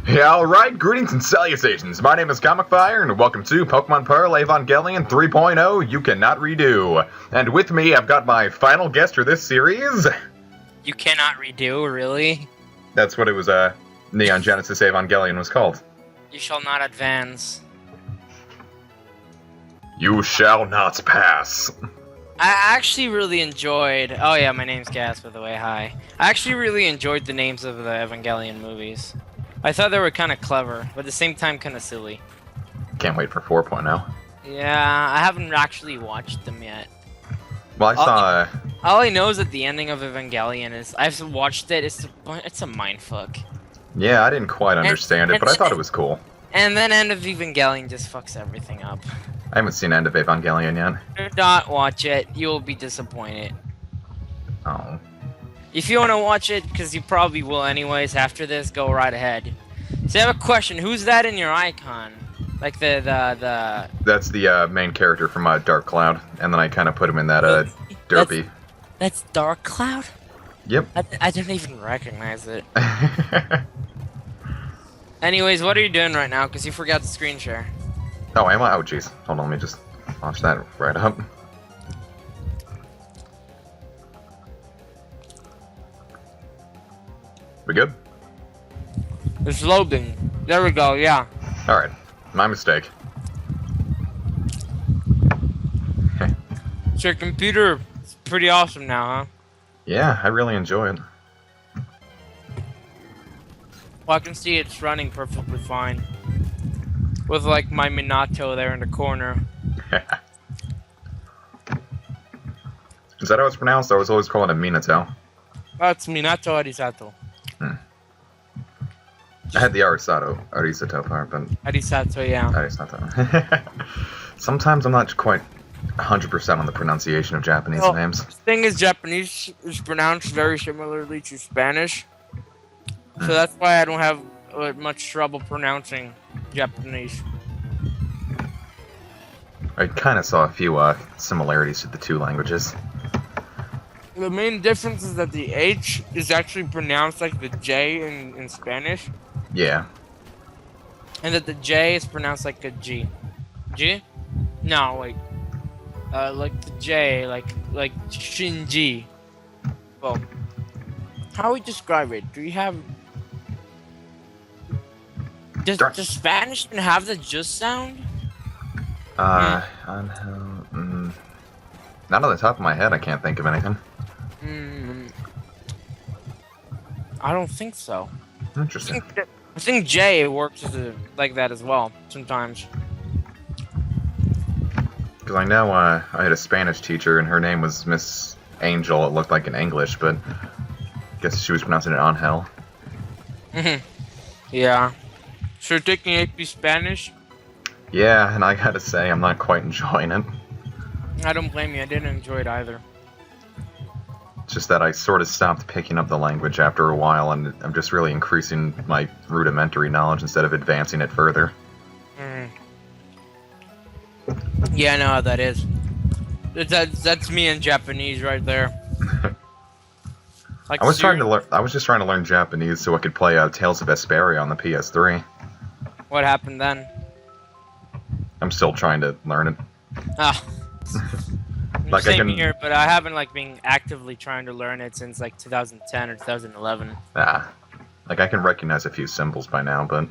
Yeah, alright, greetings and salutations. My name is Comic Fire, and welcome to Pokemon Pearl Evangelion 3.0 You Cannot Redo. And with me, I've got my final guest for this series. You cannot redo, really? That's what it was, Neon Genesis Evangelion was called. You shall not advance. You shall not pass. I actually really enjoyed... Oh yeah, my name's Gas, by the way, hi. I actually really enjoyed the names of the Evangelion movies. I thought they were kind of clever, but at the same time kind of silly. Can't wait for 4.0. Yeah, I haven't actually watched them yet. Well, I saw... All I know is that the ending of Evangelion is... I've watched it, it's a mindfuck. Yeah, I didn't quite understand it, but I thought it was cool. And then End of Evangelion just fucks everything up. I haven't seen End of Evangelion yet. Do not watch it, you'll be disappointed. Oh. If you want to watch it, because you probably will anyways after this, go right ahead. So I have a question, who's that in your icon? Like the... That's the main character from Dark Cloud, and then I kind of put him in that derpy. That's Dark Cloud? Yep. I didn't even recognize it. Anyways, what are you doing right now? Because you forgot the screen share. Oh, am I? Oh, jeez. Hold on, let me just launch that right up. We good? It's loading. There we go, yeah. Alright. My mistake. So your computer is pretty awesome now, huh? Yeah, I really enjoy it. Well, I can see it's running perfectly fine. With, like, my Minato there in the corner. Is that how it's pronounced? I was always calling it Minato. That's Minato Arisato. I had the Arisato part, but... Arisato, yeah. Arisato. Sometimes I'm not quite 100% on the pronunciation of Japanese names. The thing is, Japanese is pronounced very similarly to Spanish. So that's why I don't have much trouble pronouncing Japanese. I kind of saw a few similarities to the two languages. The main difference is that the H is actually pronounced like the J in Spanish. Yeah. And that the J is pronounced like a G. G? No, wait. Like the J, like Shinji. Well, how we describe it? Do you have... Does Spanish even have the just sound? Not on the top of my head, I can't think of anything. I don't think so. Interesting. I think J works like that as well, sometimes. Because I know I had a Spanish teacher, and her name was Miss Angel. It looked like in English, but I guess she was pronouncing it Angel. Yeah. So you're taking AP Spanish? Yeah, and I gotta say, I'm not quite enjoying it. I don't blame you, I didn't enjoy it either. It's just that I sort of stopped picking up the language after a while, and I'm just really increasing my rudimentary knowledge instead of advancing it further. Yeah, I know how that is. That's me in Japanese right there. Like I was just trying to learn Japanese so I could play Tales of Vesperia on the PS3. What happened then? I'm still trying to learn it. Ah. Like Same here, but I haven't been actively trying to learn it since 2010 or 2011. Like I can recognize a few symbols by now, but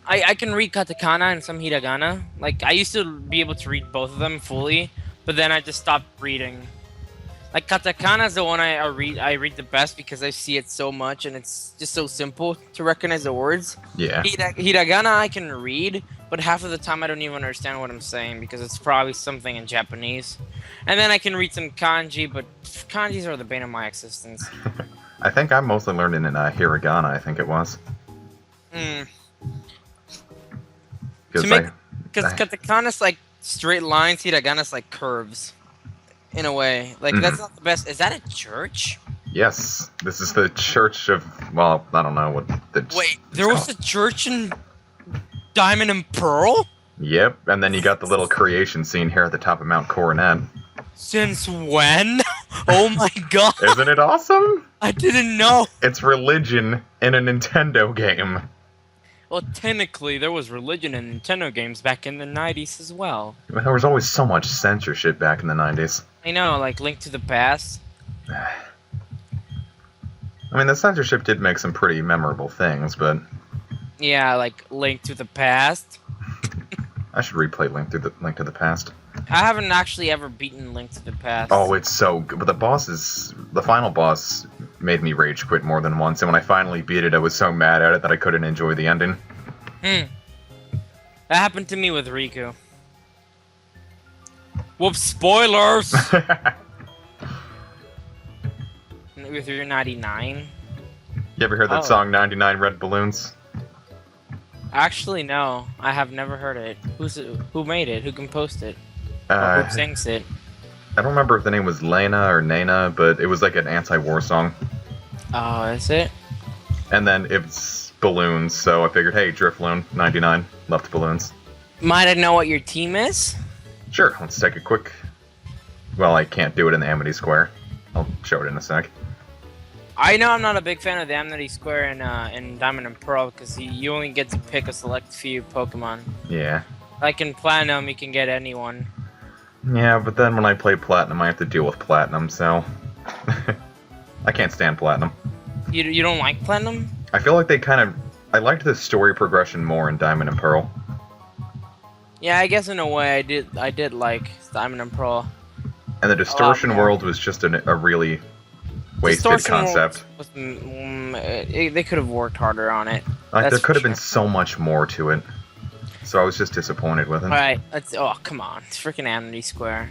I can read katakana and some hiragana. Like I used to be able to read both of them fully, but then I just stopped reading. Like katakana is the one I read the best because I see it so much and it's just so simple to recognize the words. Yeah. Hiragana I can read, but half of the time I don't even understand what I'm saying because it's probably something in Japanese. And then I can read some kanji, but kanjis are the bane of my existence. I think I'm mostly learning in hiragana, I think it was. Because katakana's like straight lines, hiragana's like curves. In a way. Like, that's not the best. Is that a church? Yes. This is the church of, well, I don't know what the... Wait, there was a church in Diamond and Pearl? Yep, and then you got the little creation scene here at the top of Mount Coronet. Since when? Oh my god! Isn't it awesome? I didn't know! It's religion in a Nintendo game. Well, technically, there was religion in Nintendo games back in the 90s as well. There was always so much censorship back in the 90s. I know, like Link to the Past. I mean, the censorship did make some pretty memorable things, but... Yeah, like Link to the Past. I should replay Link to the Past. I haven't actually ever beaten Link to the Past. Oh, it's so good. But the final boss made me rage quit more than once, and when I finally beat it, I was so mad at it that I couldn't enjoy the ending. That happened to me with Riku. Whoops, spoilers! With your 99? You ever heard that song, 99 Red Balloons? Actually, no. I have never heard it. Who made it? Who composed it? Or who sings it? I don't remember if the name was Lena or Nana, but it was like an anti-war song. Oh, is it? And then it's balloons, so I figured, hey, Drifloon, 99, left balloons. Might I know what your team is? Sure, let's take a quick... Well, I can't do it in the Amity Square. I'll show it in a sec. I know I'm not a big fan of the Amity Square in Diamond and Pearl, because you only get to pick a select few Pokemon. Yeah. Like in Platinum, you can get anyone. Yeah, but then when I play Platinum, I have to deal with Platinum, so... I can't stand Platinum. You don't like Platinum? I feel like they kind of... I liked the story progression more in Diamond and Pearl. Yeah, I guess in a way I did like Diamond and Pearl. And the Distortion World was just a really wasted concept. They could have worked harder on it. Like, there could have been so much more to it. So I was just disappointed with it. Alright, come on. It's freaking Amity Square.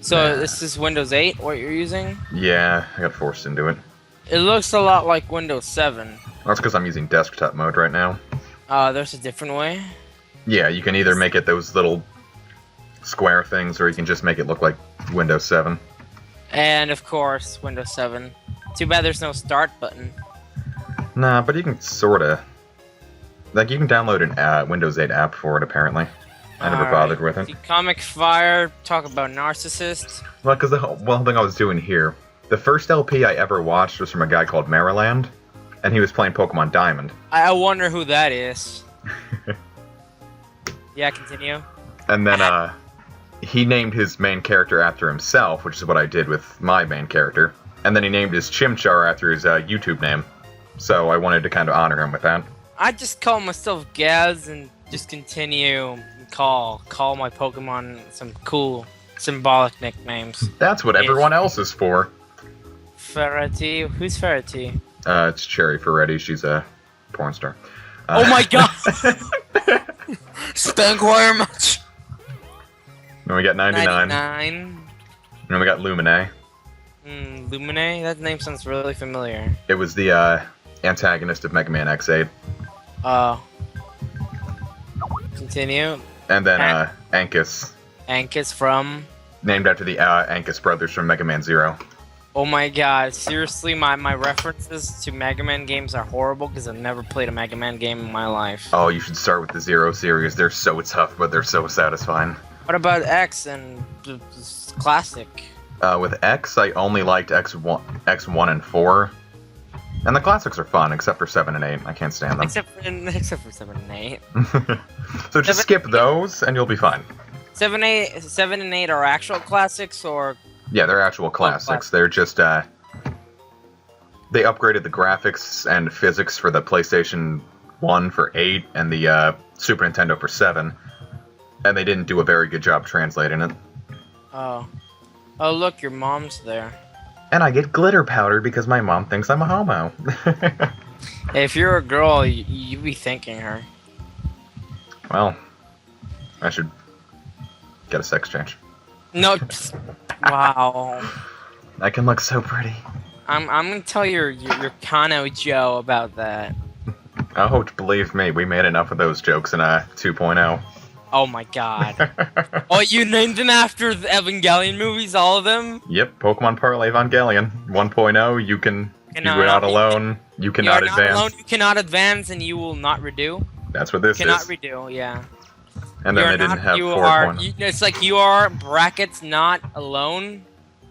So this is Windows 8, what you're using? Yeah, I got forced into it. It looks a lot like Windows 7. That's because I'm using desktop mode right now. There's a different way? Yeah, you can either make it those little square things, or you can just make it look like Windows 7. And of course, Windows 7. Too bad there's no start button. Nah, but you can sorta... Like, you can download an Windows 8 app for it, apparently. I never bothered with it. The Comic Fire, talk about narcissists. Well, because the whole thing I was doing here, the first LP I ever watched was from a guy called Maryland, and he was playing Pokemon Diamond. I wonder who that is. Yeah, continue. And then, he named his main character after himself, which is what I did with my main character. And then he named his Chimchar after his YouTube name. So I wanted to kind of honor him with that. I just call myself Gaz and just continue call my Pokemon some cool symbolic nicknames. That's what everyone else is for. Ferretti? Who's Ferretti? It's Cherry Ferretti. She's a porn star. Oh my god! Spankwire match! Then we got 99. 99. And then we got Lumine. Lumine? That name sounds really familiar. It was the antagonist of Mega Man X8. Continue. And then Ankus. Ankus from? Named after the Ankus brothers from Mega Man Zero. Oh my god, seriously, my references to Mega Man games are horrible because I've never played a Mega Man game in my life. Oh, you should start with the Zero series. They're so tough, but they're so satisfying. What about X and Classic? With X, I only liked X1 and 4. And the classics are fun, except for 7 and 8. I can't stand them. Except for 7 and 8. So just skip those, and you'll be fine. 7 and 8 are actual classics, or? Yeah, they're actual classics. They're just, they upgraded the graphics and physics for the PlayStation 1 for 8, and the Super Nintendo for 7. And they didn't do a very good job translating it. Oh. Oh, look, your mom's there. And I get glitter powder because my mom thinks I'm a homo. Hey, if you're a girl, you be thanking her. Well, I should get a sex change. No. Wow. I can look so pretty. I'm gonna tell your Kano Joe about that. Oh, believe me, we made enough of those jokes in 2.0. Oh my god. Oh, you named them after the Evangelion movies, all of them? Yep, Pokemon Pearl Evangelion. 1.0, you are not alone, you cannot advance. Not alone, you cannot advance, and you will not redo. That's what this cannot is. Redo, yeah. And then they didn't have 4.0. It's like you are, brackets, not alone.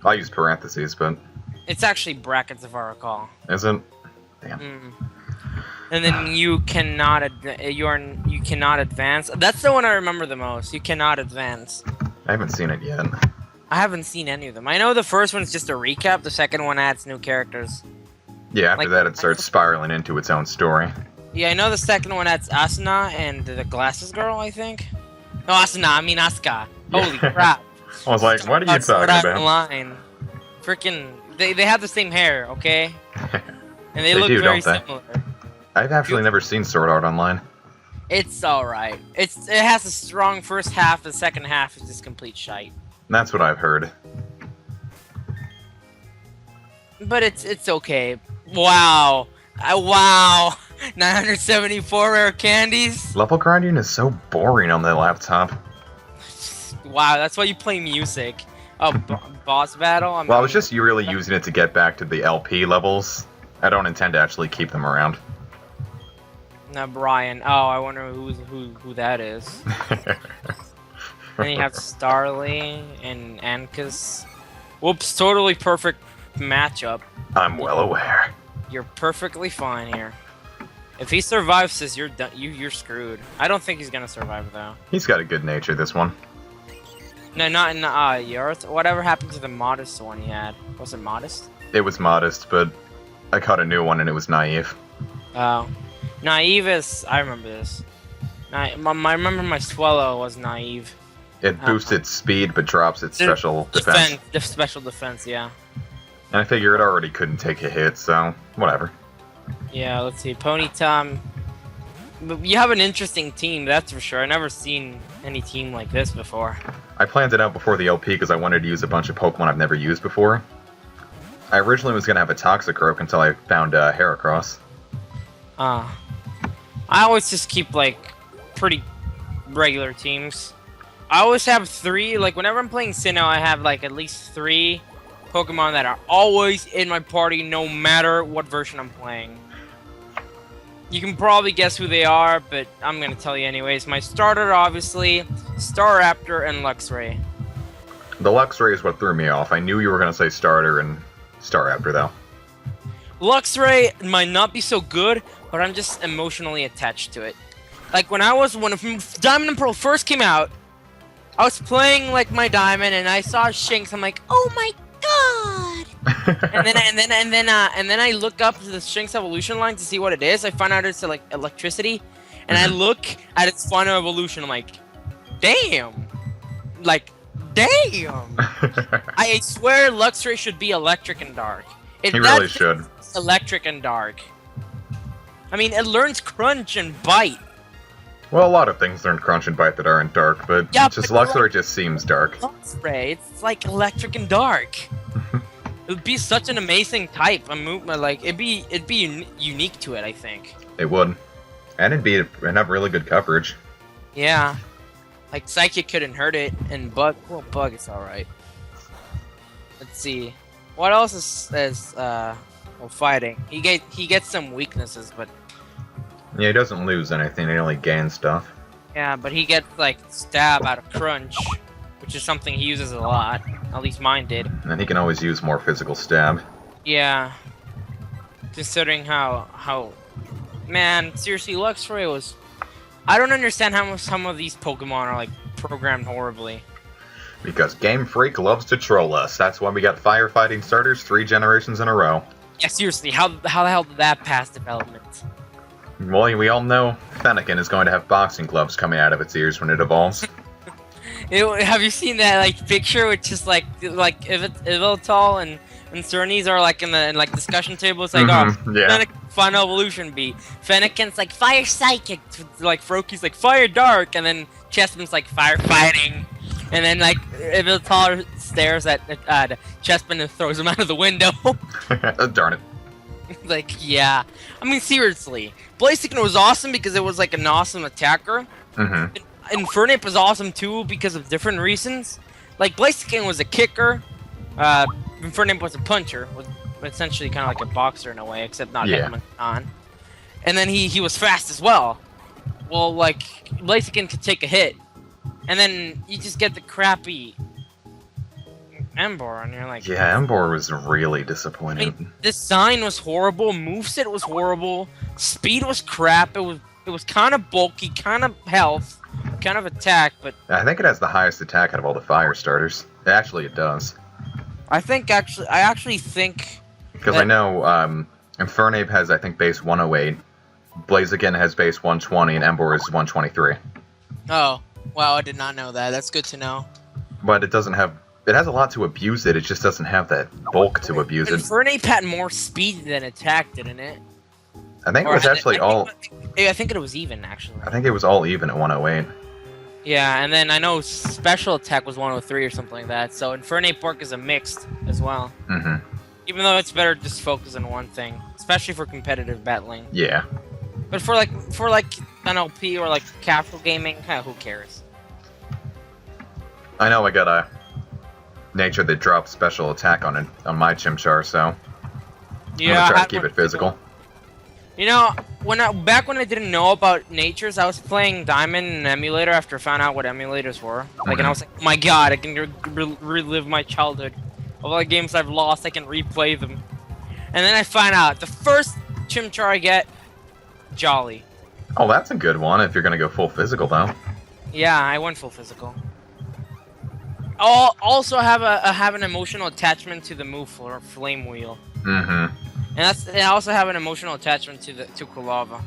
I use parentheses, but... It's actually brackets, if I recall. Is it? Damn. and then you cannot you cannot advance. That's the one I remember the most. You cannot advance. I haven't seen it yet. I haven't seen any of them. I know the first one's just a recap. The second one adds new characters. Yeah, after Like- that it starts spiraling into its own story. Yeah, I know the second one adds Asuna and the glasses girl, I think. No, Asuna, I mean Asuka. Holy crap. I was like, what are you That's what talking I'm about? lying. Freaking, they have the same hair, okay? And they They look do, very don't they? similar. I've actually never seen Sword Art Online. It's alright. It has a strong first half, the second half is just complete shite. That's what I've heard. But it's okay. Wow. Wow. 974 rare candies? Level grinding is so boring on the laptop. Wow, that's why you play music. Oh, boss battle? Well, I was just really using it to get back to the LP levels. I don't intend to actually keep them around. Now Brian. Oh, I wonder who that is. Then you have Starly and Ankus. Whoops, totally perfect matchup. I'm well aware. You're perfectly fine here. If he survives this, you're done. You're screwed. I don't think he's gonna survive though. He's got a good nature, this one. No, not in the Earth. Whatever happened to the modest one he had? Was it modest? It was modest, but I caught a new one and it was naive. Oh, naive is. I remember this. I remember my Swallow was naive. It boosts its speed, but drops its special defense. Special defense, yeah. And I figure it already couldn't take a hit, so whatever. Yeah, let's see. Ponyta. But you have an interesting team, that's for sure. I've never seen any team like this before. I planned it out before the LP because I wanted to use a bunch of Pokemon I've never used before. I originally was going to have a Toxicroak until I found Heracross. I always just keep, like, pretty regular teams. I always have 3, like, whenever I'm playing Sinnoh, I have, like, at least 3 Pokemon that are always in my party, no matter what version I'm playing. You can probably guess who they are, but I'm gonna tell you anyways. My starter, obviously, Staraptor and Luxray. The Luxray is what threw me off. I knew you were going to say Starter and Staraptor, though. Luxray might not be so good, but I'm just emotionally attached to it. Like, when Diamond and Pearl first came out, I was playing, like, my Diamond, and I saw Shinx, I'm like, oh my god! and then I look up to the Shinx evolution line to see what it is. I find out it's like electricity, and I look at its final evolution. I'm like, damn, like, damn. I swear Luxray should be electric and dark. He really should. Electric and dark. I mean, it learns Crunch and Bite. Well, a lot of things learn Crunch and Bite that aren't dark, but Yeah, just but Luxray just seems dark. Luxray, it's like electric and dark. It would be such an amazing type. Like it'd be unique to it, I think. It would. And it'd have really good coverage. Yeah. Like Psychic couldn't hurt it, and Bug is alright. Let's see. What else is fighting? He gets some weaknesses, but Yeah, he doesn't lose anything, he only gains stuff. yeah, but he gets like Stab out of Crunch, which is something he uses a lot. At least mine did. And he can always use more physical stab. Yeah. Considering how man, seriously, Luxray was. I don't understand how some of these Pokemon are like programmed horribly. Because Game Freak loves to troll us. That's why we got firefighting starters 3 generations in a row. Yeah, seriously, how the hell did that pass development? Well, we all know Fennekin is going to have boxing gloves coming out of its ears when it evolves. Have you seen that like picture, which is like Iveltal and Cernes are like in discussion tables, like yeah. Fennekin final evolution be. Fennekin's like fire psychic, like Froakie's like fire dark, and then Chespin's like fire fighting, and then like Iveltal stares at Chespin and throws him out of the window. Darn it. Like, yeah. I mean, seriously. Blaziken was awesome because it was like an awesome attacker. Mm-hmm. Infernape was awesome too because of different reasons. Like, Blaziken was a kicker. Infernape was a puncher. Was essentially kind of like a boxer in a way, except not hitting on. And then he was fast as well. Well, like, Blaziken could take a hit. And then you just get the crappy Ember, and you're like, Yeah, Ember was really I disappointing. mean, design was horrible, moveset was horrible, speed was crap. It was kind of bulky, kind of health, kind of attack, but I think it has the highest attack out of all the fire starters. Actually, it does. I actually think Because I know Infernape has, I think, base 108, Blaziken has base 120, and Ember is 123. Oh, wow, I did not know that. That's good to know. But it doesn't have... It has a lot to abuse it, it just doesn't have that bulk to abuse it. Infernape had more speed than attack, didn't it? I think it was actually all... I think it was even, actually. I think it was all even at 108. Yeah, and then I know special attack was 103 or something like that, so Infernape work is a mixed as well. Mm-hmm. Even though it's better to just focus on one thing, especially for competitive battling. Yeah. But for like NLP or like casual gaming, who cares? I know I got a nature that drops special attack on my Chimchar, so I'm gonna try to keep it physical. You know, back when I didn't know about natures, I was playing Diamond in an emulator after I found out what emulators were. Like, and I was like, oh my god, I can relive my childhood. Of all the games I've lost, I can replay them. And then I find out the first Chimchar I get, Jolly. Oh, that's a good one if you're gonna go full physical, though. Yeah, I went full physical. I'll also have an emotional attachment to the move for Flame Wheel. Mm-hmm. And I also have an emotional attachment to Kulava.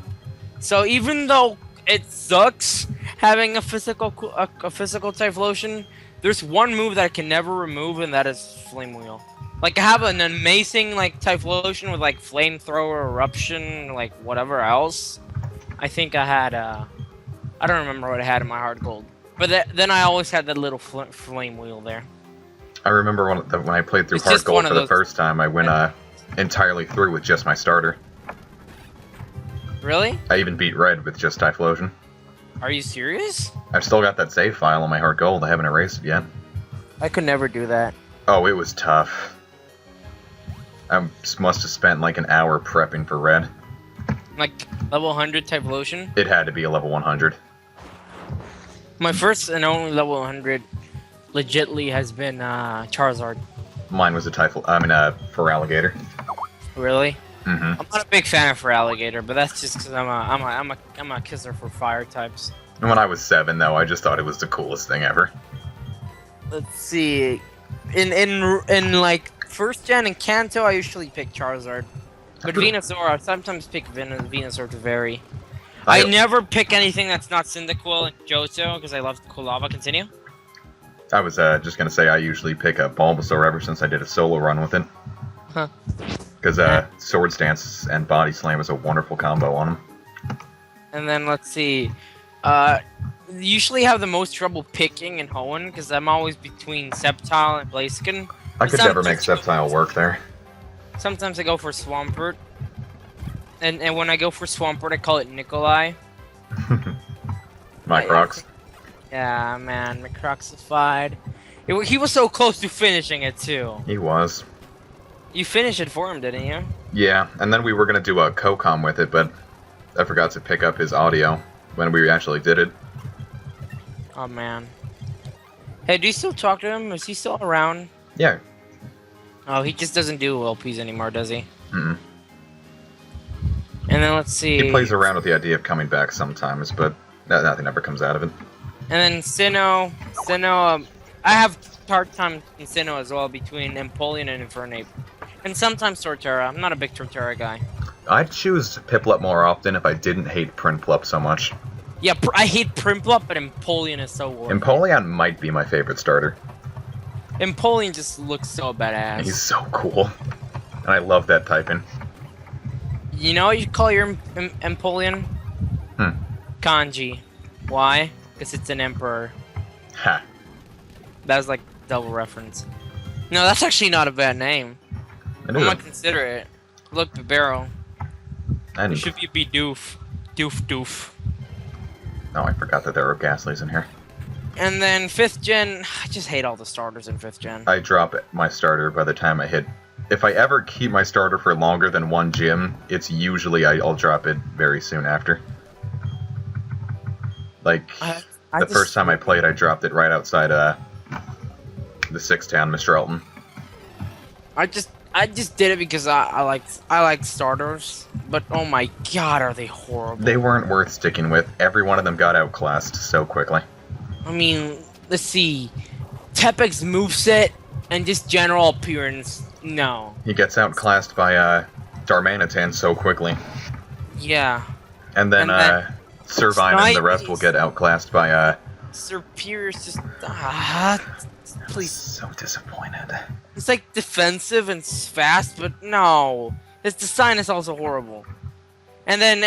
So even though it sucks having a physical Typhlosion, there's one move that I can never remove, and that is Flame Wheel. Like, I have an amazing like Typhlosion with like Flamethrower, Eruption, like whatever else. I think I had I don't remember what I had in my hard gold, but then I always had that little Flame Wheel there. I remember when I played through hard gold for the first time, I went entirely through with just my starter. Really? I even beat Red with just Typhlosion. Are you serious? I've still got that save file on my hard gold. I haven't erased it yet. I could never do that. Oh, it was tough. I must have spent like an hour prepping for Red. Like level 100 Typhlosion? It had to be a level 100. My first and only level 100 legitly has been Charizard. Mine was a Feraligatr. Really? Mm-hmm. I'm not a big fan of Feraligatr, but that's just because I'm a kisser for fire types. And when I was 7, though, I just thought it was the coolest thing ever. Let's see. In like first gen and Kanto, I usually pick Charizard, but Venusaur, I sometimes pick Venusaur to vary. I never pick anything that's not Cyndaquil and Johto because I love Kulava. Continue. I was just gonna say I usually pick up Bulbasaur ever since I did a solo run with it. Huh. Because Sword Stance and Body Slam is a wonderful combo on him. And then let's see. Usually have the most trouble picking in Hoenn because I'm always between Sceptile and Blaziken. I could never make Sceptile work there. Sometimes I go for Swampert. And when I go for Swampert, I call it Nikolai. Microx. Yeah, man, Microxified. He was so close to finishing it, too. He was. You finished it for him, didn't you? Yeah, and then we were going to do a co-com with it, but I forgot to pick up his audio when we actually did it. Oh, man. Hey, do you still talk to him? Is he still around? Yeah. Oh, he just doesn't do LPs anymore, does he? Mm-mm. And then let's see. He plays around with the idea of coming back sometimes, but nothing ever comes out of it. And then Sinnoh, I have hard time in Sinnoh as well between Empoleon and Infernape. And sometimes Torterra. I'm not a big Torterra guy. I'd choose Piplup more often if I didn't hate Prinplup so much. Yeah, I hate Prinplup, but Empoleon is so worth it. Empoleon might be my favorite starter. Empoleon just looks so badass. He's so cool. And I love that typing. You know what you call your Empoleon? Kanji. Why? Because it's an emperor. Ha. That was like double reference. No, that's actually not a bad name. I'm gonna consider it. Look, Bibero. It should be Bidoof. Doof. Oh, I forgot that there were Ghastlies in here. And then 5th gen, I just hate all the starters in 5th gen. I drop my starter by the time I hit... If I ever keep my starter for longer than one gym, it's usually I'll drop it very soon after. Like, the first time I played, I dropped it right outside the the 6th town, Mr. Elton. I just did it because I like starters, but oh my god, are they horrible? They weren't worth sticking with. Every one of them got outclassed so quickly. I mean, let's see, Tepec's moveset and just general appearance. No. He gets outclassed by Darmanitan so quickly. Yeah. And then Servine and the rest will get outclassed by Superior's just please. So disappointed. It's like defensive and fast, but no. His design is also horrible. And then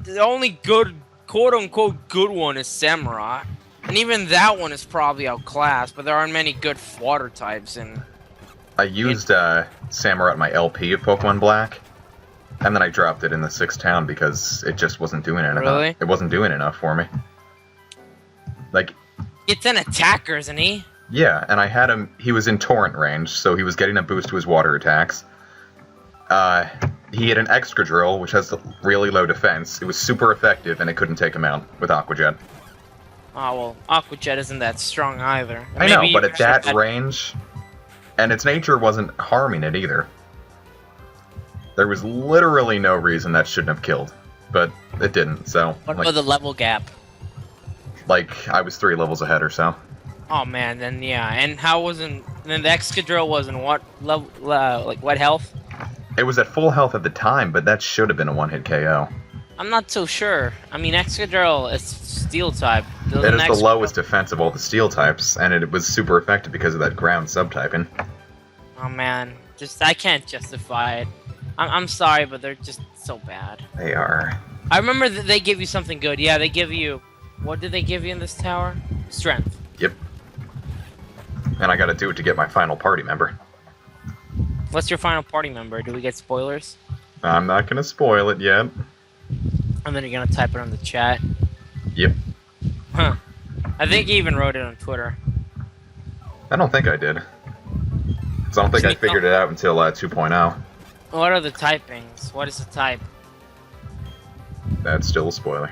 the only good, quote unquote good one is Samurai. And even that one is probably outclassed, but there aren't many good water types in. I used Samurai at my LP of Pokemon Black, and then I dropped it in the 6th town because it just wasn't doing it enough. Really? It wasn't doing enough for me. Like, It's an attacker, isn't he? yeah, and I had him. He was in Torrent range, so he was getting a boost to his water attacks. He had an Excadrill, which has really low defense. It was super effective, and it couldn't take him out with Aqua Jet. Oh well, Aqua Jet isn't that strong either. I know, but at that range, and its nature wasn't harming it either. There was literally no reason that shouldn't have killed, but it didn't, so... What about the level gap? Like, I was 3 levels ahead or so. Oh man, then yeah. And how wasn't... Then the Excadrill was in what level, like what health? It was at full health at the time, but that should have been a one-hit KO. I'm not so sure. I mean, Excadrill is steel type. It is the lowest defense of all the steel types, and it was super effective because of that ground subtyping. Oh man, I can't justify it. I'm sorry, but they're just so bad. They are. I remember that they give you something good. Yeah, they give you... What did they give you in this tower? Strength. Yep. And I gotta do it to get my final party member. What's your final party member? Do we get spoilers? I'm not gonna spoil it yet. And then you're gonna type it on the chat? Yep. Huh. I think you even wrote it on Twitter. I don't think I did. Because I don't think I figured it out until 2.0. What are the typings? What is the type? That's still a spoiler.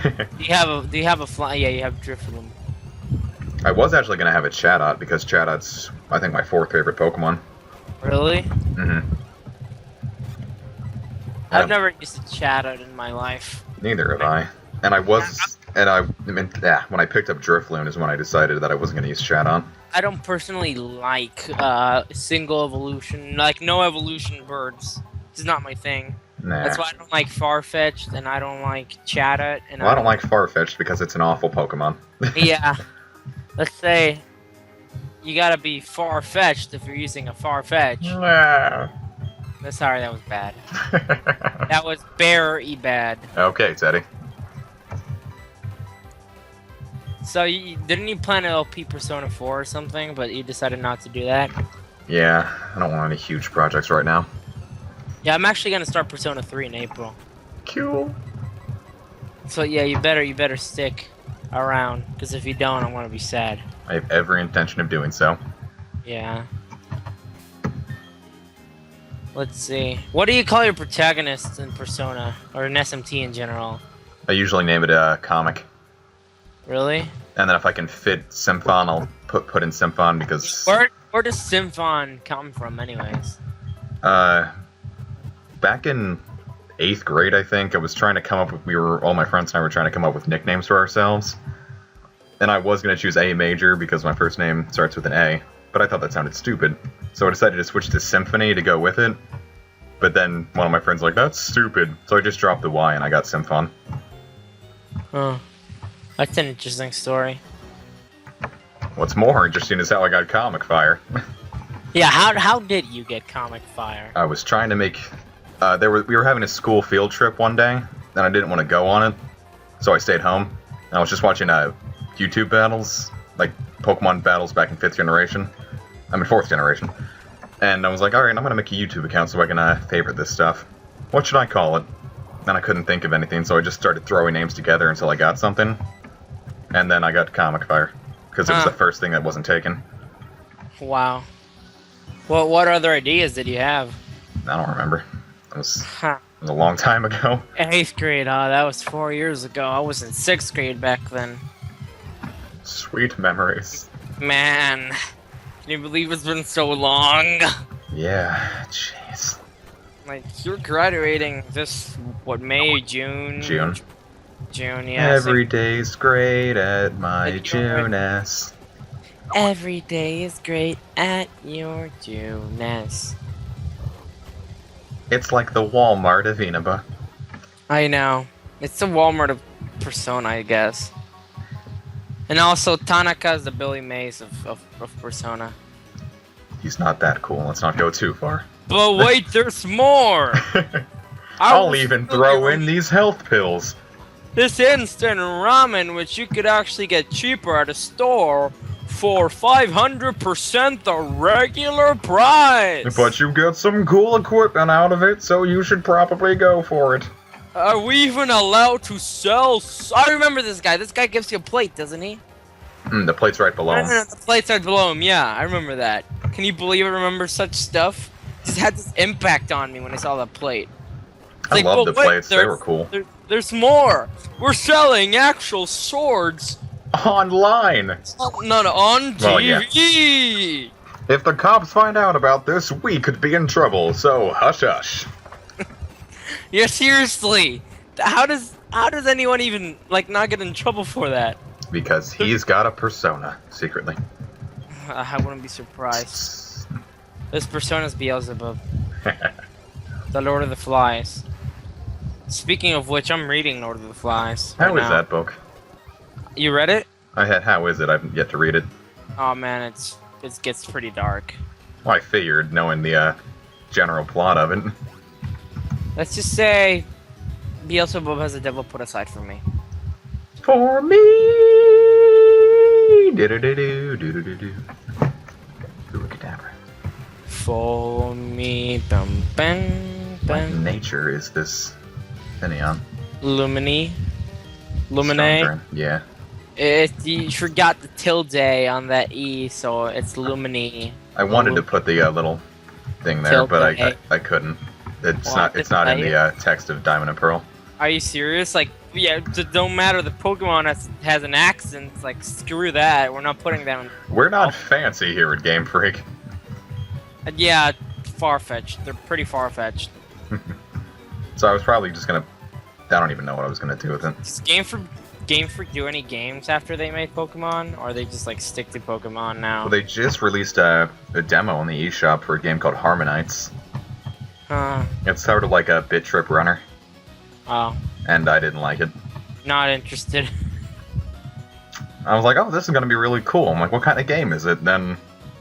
Do you have a fly? Yeah, you have Drifloon. I was actually going to have a Chatot, because Chatot's, I think, my 4th favorite Pokemon. Really? Mm-hmm. I've never used a Chatot in my life. Neither have I. And when I picked up Drifloon is when I decided that I wasn't going to use Chatot. I don't personally like single evolution, like no evolution birds. It's not my thing. Nah. That's why I don't like Farfetch'd, and I don't like Chatot. And well, I don't like Farfetch'd because it's an awful Pokemon. Yeah. Let's say you gotta be far-fetched if you're using a Farfetch. Sorry, that was bad. That was very bad. Okay, Teddy. So, didn't you plan to LP Persona 4 or something, but you decided not to do that? Yeah, I don't want any huge projects right now. Yeah, I'm actually gonna start Persona 3 in April. Cool. So yeah, you better stick around, because if you don't, I'm gonna be sad. I have every intention of doing so. Yeah. Let's see. What do you call your protagonists in Persona, or in SMT in general? I usually name it Comic. Really? And then if I can fit Symphon, I'll put in Symphon because... Where does Symphon come from, anyways? Back in 8th grade, I think, I was trying to come up with... all my friends and I were trying to come up with nicknames for ourselves. And I was going to choose A Major because my first name starts with an A. But I thought that sounded stupid. So I decided to switch to Symphony to go with it. But then one of my friends was like, that's stupid. So I just dropped the Y and I got Symphon. Oh. That's an interesting story. What's more interesting is how I got Comic Fire. Yeah, how did you get Comic Fire? I was trying to make... we were having a school field trip one day, and I didn't want to go on it, so I stayed home. And I was just watching YouTube battles, like Pokemon battles back in 4th generation. And I was like, alright, I'm going to make a YouTube account so I can favorite this stuff. What should I call it? And I couldn't think of anything, so I just started throwing names together until I got something. And then I got Comic Fire, because it was the first thing that wasn't taken. Wow. Well, what other ideas did you have? I don't remember. It was a long time ago. 8th grade, that was 4 years ago. I was in 6th grade back then. Sweet memories. Man. Can you believe it's been so long? Yeah, jeez. Like, you're graduating this, what, May, June? June. June, yeah. Every day's great at my At your- June-ness. Every day is great at your June-ness. It's like the Walmart of Inaba. I know. It's the Walmart of Persona, I guess. And also, Tanaka is the Billy Mays of Persona. He's not that cool. Let's not go too far. But wait, there's more! I'll even throw in these health pills. This instant ramen, which you could actually get cheaper at a store for 500% the regular price. But you get some cool equipment out of it, so you should probably go for it. Are we even allowed to sell? I remember this guy. This guy gives you a plate, doesn't he? The plate's right below him. No, the plate's right below him. Yeah, I remember that. Can you believe I remember such stuff? It just had this impact on me when I saw that plate. I love the plates. They were cool. There's more. We're selling actual swords. Online. No, on Well, TV. yeah. If the cops find out about this, we could be in trouble. So hush, hush. Yeah, seriously. How does anyone even not get in trouble for that? Because he's got a persona secretly. I wouldn't be surprised. This persona's Beelzebub, the Lord of the Flies. Speaking of which, I'm reading Lord of the Flies. How is that book? You read it? How is it? I've yet to read it. Oh man, it gets pretty dark. Well, I figured, knowing the general plot of it. Let's just say Beelzebub has the devil put aside for me. For me. Do-do-do-do, do-do-do-do. Ooh-cadabra. For me, bum bum What bum. nature is this Finion? Lumine. Yeah. You forgot the tilde on that E, so it's Lumine. I wanted to put the little thing there, Tilde. but I couldn't. It's not in the text of Diamond and Pearl. Are you serious? Like, yeah, it don't matter. The Pokemon has an accent. It's like, screw that. We're not putting that on. We're not fancy here at Game Freak. Yeah, far-fetched. They're pretty far-fetched. So I was probably just gonna. I don't even know what I was gonna do with it. Does Game Freak do any games after they made Pokemon, or they just like stick to Pokemon now? Well, they just released a demo on the eShop for a game called Harmonites. It's sort of like a Bit Trip Runner. Oh. And I didn't like it. Not interested. I was like, oh, this is gonna be really cool. I'm like, what kind of game is it? Then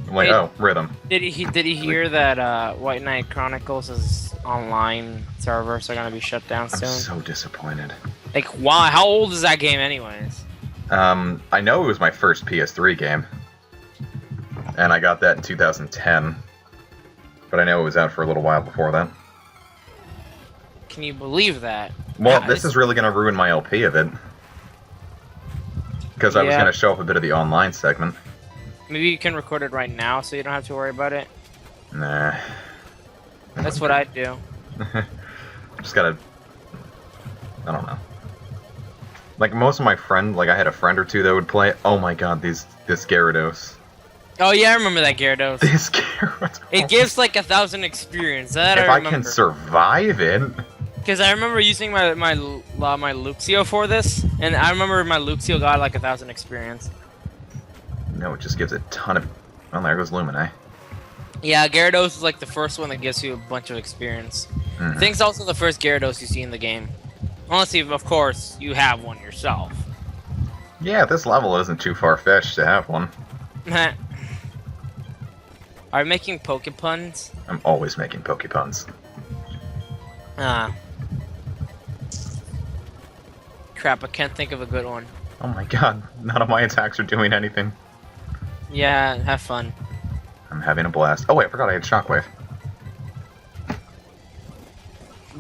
I'm like, oh, Rhythm. Did he hear that White Knight Chronicles' online servers are gonna be shut down soon? I'm so disappointed. Like, why? How old is that game, anyways? I know it was my first PS3 game, and I got that in 2010. But I know it was out for a little while before that. Can you believe that? Well, Yeah, this is really going to ruin my LP of it. Because I was going to show off a bit of the online segment. Maybe you can record it right now so you don't have to worry about it. Nah. That's what I'd do. Just gotta... I don't know. Like, most of my friends, like, I had a friend or two that would play. Oh my god, this Gyarados. Oh yeah, I remember that Gyarados. This Gyarados. It gives like 1,000 experience. That If I I remember. can survive it... Because I remember using my Luxio for this, and I remember my Luxio got like 1,000 experience. No, it just gives a ton of... Well, there goes Lumine. Yeah, Gyarados is like the first one that gives you a bunch of experience. Mhm. I think it's also the first Gyarados you see in the game. Unless, of course, you have one yourself. Yeah, this level isn't too far-fetched to have one. Are you making Pokepuns? I'm always making Pokepuns. Crap, I can't think of a good one. Oh my god, none of my attacks are doing anything. Yeah, have fun. I'm having a blast. Oh wait, I forgot I had Shockwave.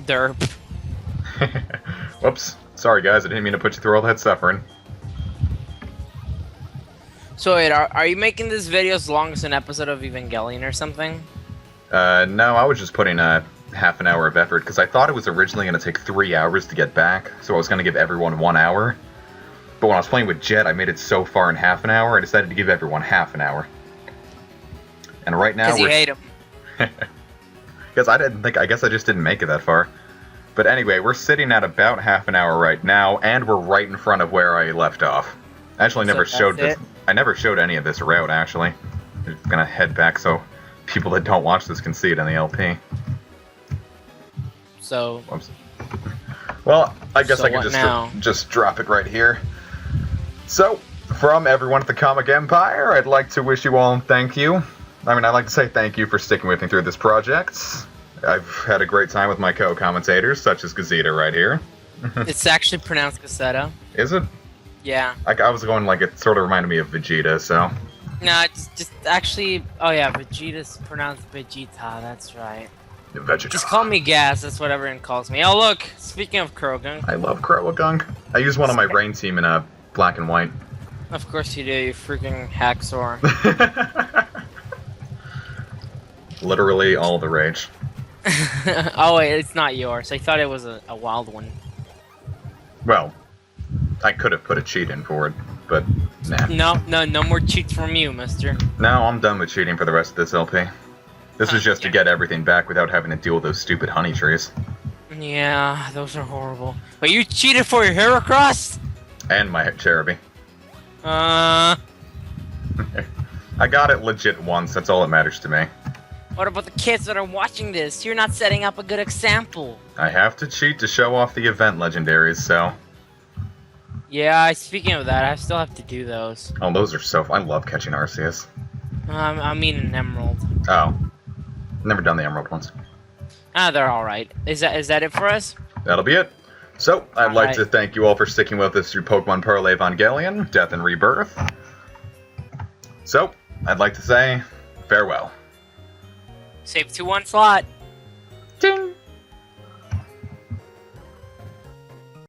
Derp. Whoops. Sorry guys, I didn't mean to put you through all that suffering. So wait, are you making this video as long as an episode of Evangelion or something? No, I was just putting half an hour of effort, because I thought it was originally going to take 3 hours to get back, so I was going to give everyone 1 hour. But when I was playing with Jet, I made it so far in half an hour, I decided to give everyone half an hour. And right now Because you hate him. Because I guess I just didn't make it that far. But anyway, we're sitting at about half an hour right now, and we're right in front of where I left off. I actually never showed this. I never showed any of this route, actually. I'm gonna head back so people that don't watch this can see it in the LP. So... Whoops. Well, I guess So I can what just drop it right here. So, from everyone at the Comic Empire, I'd like to wish you all thank you. I mean, I'd like to say thank you for sticking with me through this project. I've had a great time with my co-commentators, such as Gazeta right here. It's actually pronounced Gazeta. Is it? Yeah. I was going like it sort of reminded me of Vegeta, so... No, it's just actually... Oh yeah, Vegeta's pronounced Vegeta, that's right. Vegeta. Just call me Gas, that's what everyone calls me. Oh look, speaking of Krogan. I love Crowagunk. I use one on my rain team in black and white. Of course you do, you freaking hacksaw. Literally all the rage. Oh wait, it's not yours. I thought it was a wild one. Well, I could have put a cheat in for it, but nah. No more cheats from you, mister. No, I'm done with cheating for the rest of this LP. This was just to get everything back without having to deal with those stupid honey trees. Yeah, those are horrible. But you cheated for your Heracross? And my Cherubi. Uh... I got it legit once, that's all that matters to me. What about the kids that are watching this? You're not setting up a good example. I have to cheat to show off the event legendaries, so... Yeah, speaking of that, I still have to do those. Oh, those are so fun. I love catching Arceus. I mean an emerald. Oh. Never done the emerald ones. Ah, they're alright. Is that it for us? That'll be it. So, I'd like to thank you all for sticking with us through Pokemon Pearl Evangelion, Death and Rebirth. So, I'd like to say, farewell. Save 2-1 slot. Ding!